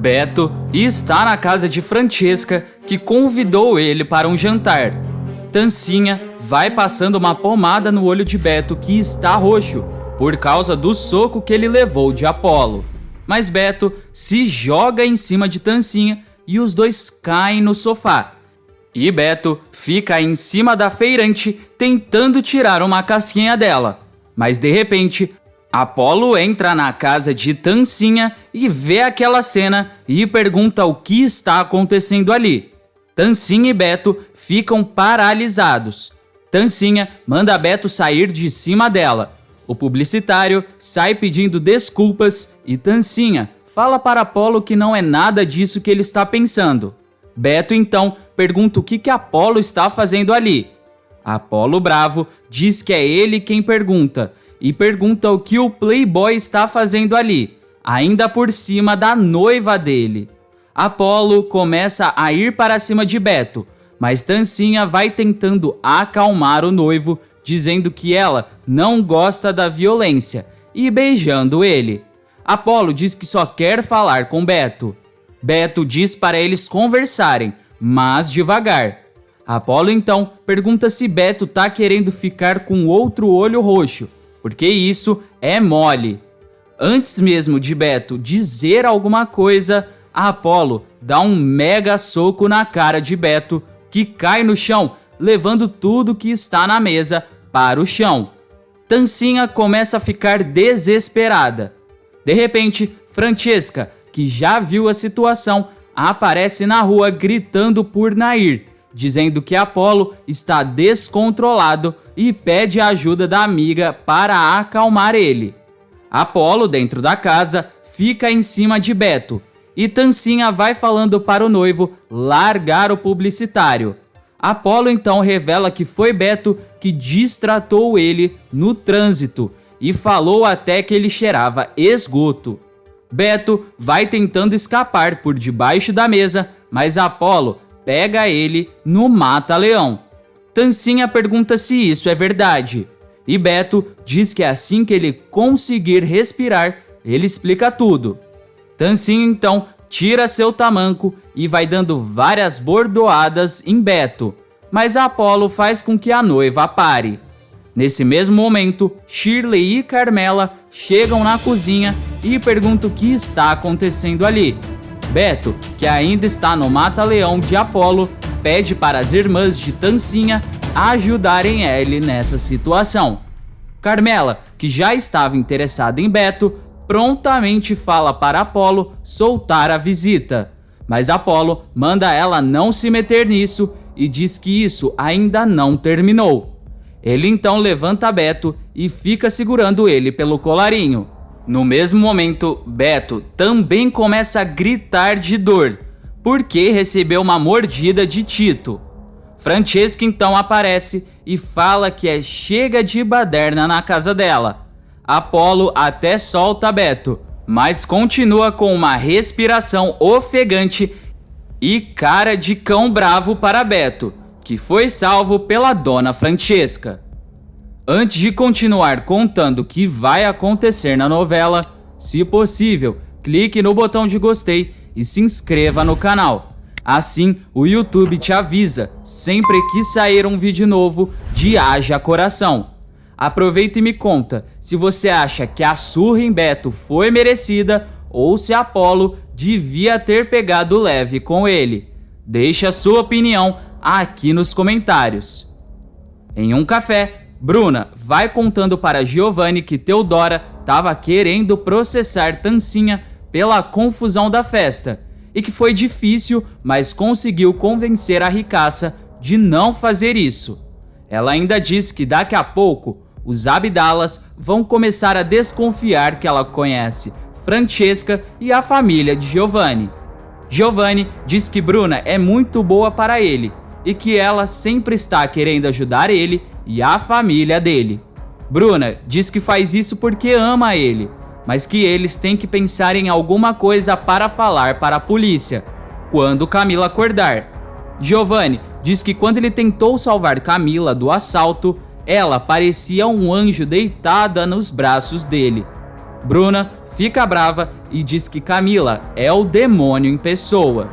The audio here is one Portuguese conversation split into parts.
Beto está na casa de Francesca, que convidou ele para um jantar. Tancinha vai passando uma pomada no olho de Beto, que está roxo, por causa do soco que ele levou de Apolo. Mas Beto se joga em cima de Tancinha e os dois caem no sofá. E Beto fica em cima da feirante tentando tirar uma casquinha dela. Mas de repente, Apolo entra na casa de Tancinha e vê aquela cena e pergunta o que está acontecendo ali. Tancinha e Beto ficam paralisados. Tancinha manda Beto sair de cima dela. O publicitário sai pedindo desculpas e Tancinha fala para Apolo que não é nada disso que ele está pensando. Beto então pergunta o que Apolo está fazendo ali. Apolo, bravo, diz que é ele quem pergunta e pergunta o que o playboy está fazendo ali, ainda por cima da noiva dele. Apolo começa a ir para cima de Beto, mas Tancinha vai tentando acalmar o noivo, dizendo que ela não gosta da violência e beijando ele. Apolo diz que só quer falar com Beto. Beto diz para eles conversarem, mas devagar. Apolo então pergunta se Beto tá querendo ficar com outro olho roxo, porque isso é mole. Antes mesmo de Beto dizer alguma coisa, Apolo dá um mega soco na cara de Beto, que cai no chão, levando tudo que está na mesa para o chão. Tancinha começa a ficar desesperada. De repente, Francesca, que já viu a situação, aparece na rua gritando por Nair, dizendo que Apolo está descontrolado e pede a ajuda da amiga para acalmar ele. Apolo, dentro da casa, fica em cima de Beto e Tancinha vai falando para o noivo largar o publicitário. Apolo então revela que foi Beto que distratou ele no trânsito e falou até que ele cheirava esgoto. Beto vai tentando escapar por debaixo da mesa, mas Apolo pega ele no mata-leão. Tancinha pergunta se isso é verdade, e Beto diz que assim que ele conseguir respirar, ele explica tudo. Tancinha então tira seu tamanco e vai dando várias bordoadas em Beto, mas Apolo faz com que a noiva pare. Nesse mesmo momento, Shirley e Carmela chegam na cozinha e perguntam o que está acontecendo ali. Beto, que ainda está no mata-leão de Apolo, pede para as irmãs de Tancinha ajudarem ele nessa situação. Carmela, que já estava interessada em Beto, prontamente fala para Apolo soltar a visita, mas Apolo manda ela não se meter nisso e diz que isso ainda não terminou. Ele então levanta Beto e fica segurando ele pelo colarinho. No mesmo momento, Beto também começa a gritar de dor, porque recebeu uma mordida de Tito. Francesca então aparece e fala que chega de baderna na casa dela. Apolo até solta Beto, mas continua com uma respiração ofegante e cara de cão bravo para Beto, que foi salvo pela dona Francesca. Antes de continuar contando o que vai acontecer na novela, se possível, clique no botão de gostei e se inscreva no canal. Assim, o YouTube te avisa sempre que sair um vídeo novo de Haja Coração. Aproveita e me conta se você acha que a surra em Beto foi merecida ou se Apolo devia ter pegado leve com ele. Deixe a sua opinião aqui nos comentários. Em um café, Bruna vai contando para Giovanni que Teodora estava querendo processar Tancinha pela confusão da festa e que foi difícil, mas conseguiu convencer a ricaça de não fazer isso. Ela ainda diz que daqui a pouco os Abdalas vão começar a desconfiar que ela conhece Francesca e a família de Giovanni. Giovanni diz que Bruna é muito boa para ele e que ela sempre está querendo ajudar ele e a família dele. Bruna diz que faz isso porque ama ele, mas que eles têm que pensar em alguma coisa para falar para a polícia quando Camila acordar. Giovanni diz que quando ele tentou salvar Camila do assalto, ela parecia um anjo deitada nos braços dele. Bruna fica brava e diz que Camila é o demônio em pessoa.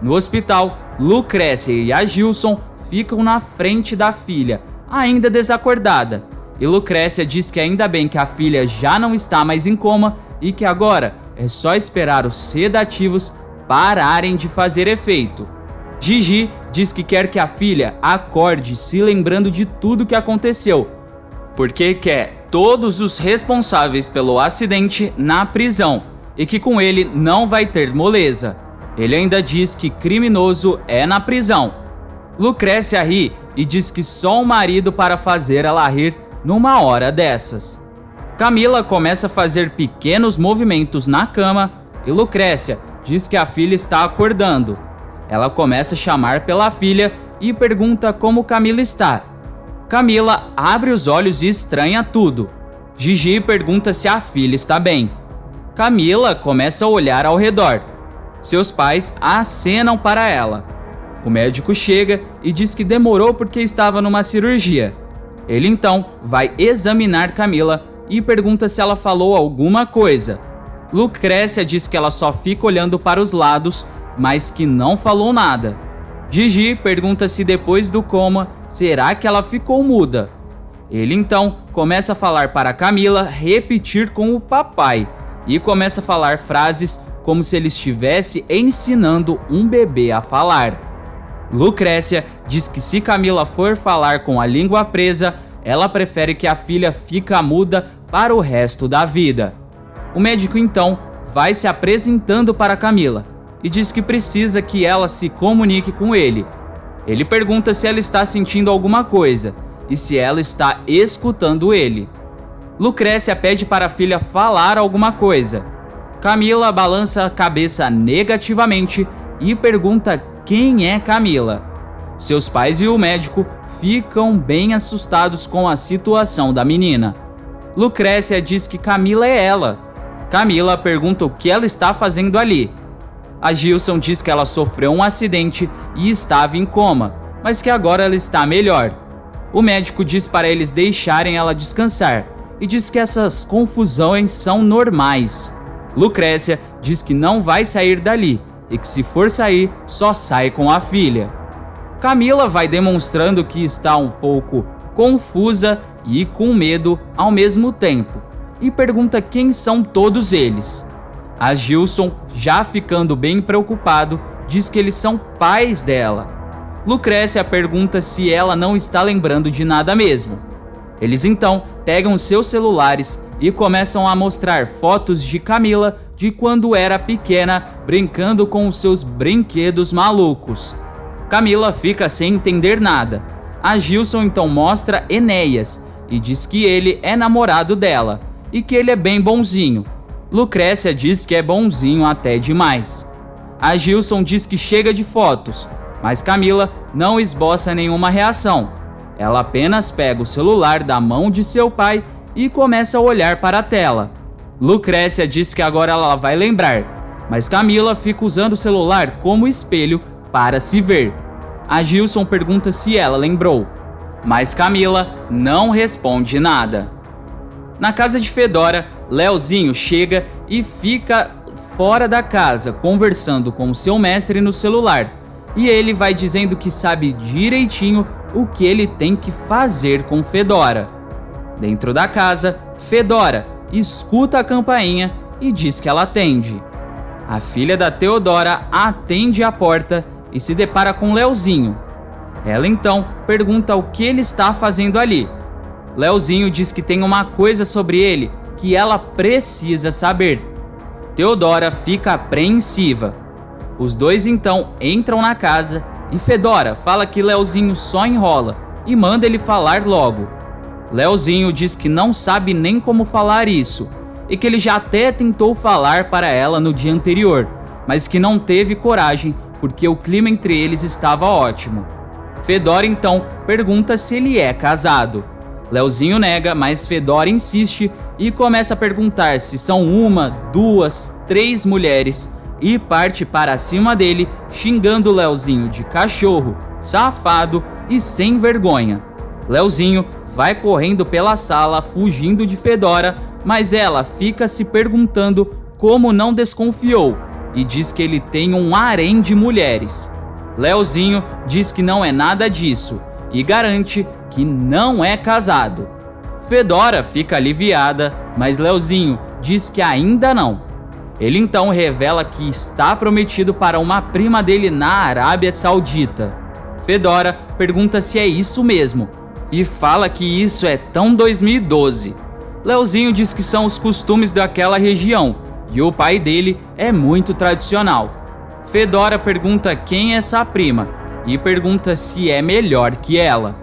No hospital, Lucrécia e a Gilson ficam na frente da filha, ainda desacordada. E Lucrécia diz que ainda bem que a filha já não está mais em coma e que agora é só esperar os sedativos pararem de fazer efeito. Gigi diz que quer que a filha acorde se lembrando de tudo que aconteceu, porque quer todos os responsáveis pelo acidente na prisão e que com ele não vai ter moleza. Ele ainda diz que criminoso é na prisão. Lucrécia ri e diz que só o marido para fazer ela rir numa hora dessas. Camila começa a fazer pequenos movimentos na cama e Lucrécia diz que a filha está acordando. Ela começa a chamar pela filha e pergunta como Camila está. Camila abre os olhos e estranha tudo. Gigi pergunta se a filha está bem. Camila começa a olhar ao redor. Seus pais acenam para ela. O médico chega e diz que demorou porque estava numa cirurgia. Ele então vai examinar Camila e pergunta se ela falou alguma coisa. Lucrécia diz que ela só fica olhando para os lados, mas que não falou nada. Gigi pergunta se depois do coma, será que ela ficou muda? Ele então começa a falar para Camila repetir com o papai e começa a falar frases como se ele estivesse ensinando um bebê a falar. Lucrécia diz que se Camila for falar com a língua presa, ela prefere que a filha fique muda para o resto da vida. O médico então vai se apresentando para Camila e diz que precisa que ela se comunique com ele. Ele pergunta se ela está sentindo alguma coisa e se ela está escutando ele. Lucrécia pede para a filha falar alguma coisa. Camila balança a cabeça negativamente e pergunta quem é Camila. Seus pais e o médico ficam bem assustados com a situação da menina. Lucrécia diz que Camila é ela. Camila pergunta o que ela está fazendo ali. A Gilson diz que ela sofreu um acidente e estava em coma, mas que agora ela está melhor. O médico diz para eles deixarem ela descansar e diz que essas confusões são normais. Lucrécia diz que não vai sair dali e que se for sair, só sai com a filha. Camila vai demonstrando que está um pouco confusa e com medo ao mesmo tempo e pergunta quem são todos eles. A Gilson, já ficando bem preocupado, diz que eles são pais dela. Lucrécia pergunta se ela não está lembrando de nada mesmo. Eles então pegam seus celulares e começam a mostrar fotos de Camila de quando era pequena, brincando com os seus brinquedos malucos. Camila fica sem entender nada. A Gilson então mostra Enéas e diz que ele é namorado dela e que ele é bem bonzinho. Lucrécia diz que é bonzinho até demais. A Gilson diz que chega de fotos, mas Camila não esboça nenhuma reação. Ela apenas pega o celular da mão de seu pai e começa a olhar para a tela. Lucrécia diz que agora ela vai lembrar, mas Camila fica usando o celular como espelho para se ver. A Gilson pergunta se ela lembrou, mas Camila não responde nada. Na casa de Fedora, Leozinho chega e fica fora da casa conversando com seu mestre no celular, e ele vai dizendo que sabe direitinho o que ele tem que fazer com Fedora. Dentro da casa, Fedora escuta a campainha e diz que ela atende. A filha da Teodora atende a porta e se depara com Leozinho. Ela então pergunta o que ele está fazendo ali. Leozinho diz que tem uma coisa sobre ele que ela precisa saber. Teodora fica apreensiva. Os dois então entram na casa e Fedora fala que Leozinho só enrola e manda ele falar logo. Leozinho diz que não sabe nem como falar isso e que ele já até tentou falar para ela no dia anterior, mas que não teve coragem porque o clima entre eles estava ótimo. Fedora então pergunta se ele é casado. Leozinho nega, mas Fedora insiste e começa a perguntar se são 1, 2, 3 mulheres e parte para cima dele, xingando Leozinho de cachorro, safado e sem vergonha. Leozinho vai correndo pela sala, fugindo de Fedora, mas ela fica se perguntando como não desconfiou e diz que ele tem um harém de mulheres. Leozinho diz que não é nada disso e garante que não é casado. Fedora fica aliviada, mas Leozinho diz que ainda não. Ele então revela que está prometido para uma prima dele na Arábia Saudita. Fedora pergunta se é isso mesmo e fala que isso é tão 2012. Leozinho diz que são os costumes daquela região e o pai dele é muito tradicional. Fedora pergunta quem é essa prima e pergunta se é melhor que ela.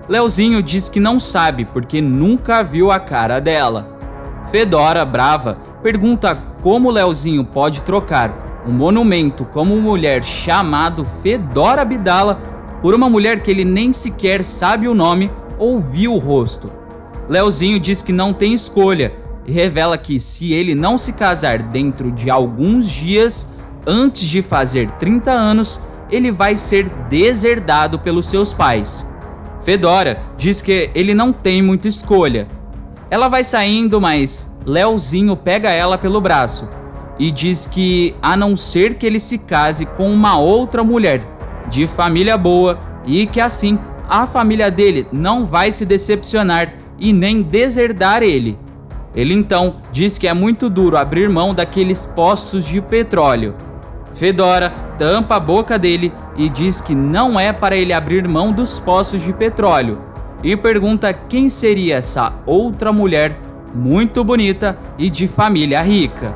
Leozinho diz que não sabe porque nunca viu a cara dela. Fedora, brava, pergunta como Leozinho pode trocar um monumento como mulher chamado Fedora Abdala por uma mulher que ele nem sequer sabe o nome ou viu o rosto. Leozinho diz que não tem escolha e revela que se ele não se casar dentro de alguns dias, antes de fazer 30 anos, ele vai ser deserdado pelos seus pais. Fedora diz que ele não tem muita escolha. Ela vai saindo, mas Leozinho pega ela pelo braço e diz que, a não ser que ele se case com uma outra mulher de família boa e que assim a família dele não vai se decepcionar e nem deserdar ele. Ele então diz que é muito duro abrir mão daqueles poços de petróleo. Fedora tampa a boca dele e diz que não é para ele abrir mão dos poços de petróleo e pergunta quem seria essa outra mulher muito bonita e de família rica.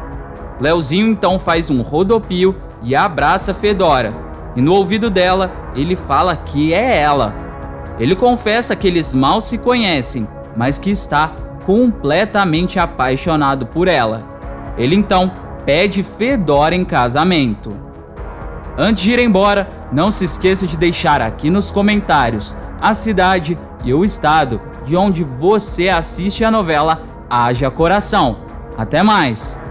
Leozinho então faz um rodopio e abraça Fedora e no ouvido dela ele fala que é ela. Ele confessa que eles mal se conhecem, mas que está completamente apaixonado por ela. Ele então pede Fedora em casamento. Antes de ir embora, não se esqueça de deixar aqui nos comentários a cidade e o estado de onde você assiste a novela Haja Coração. Até mais!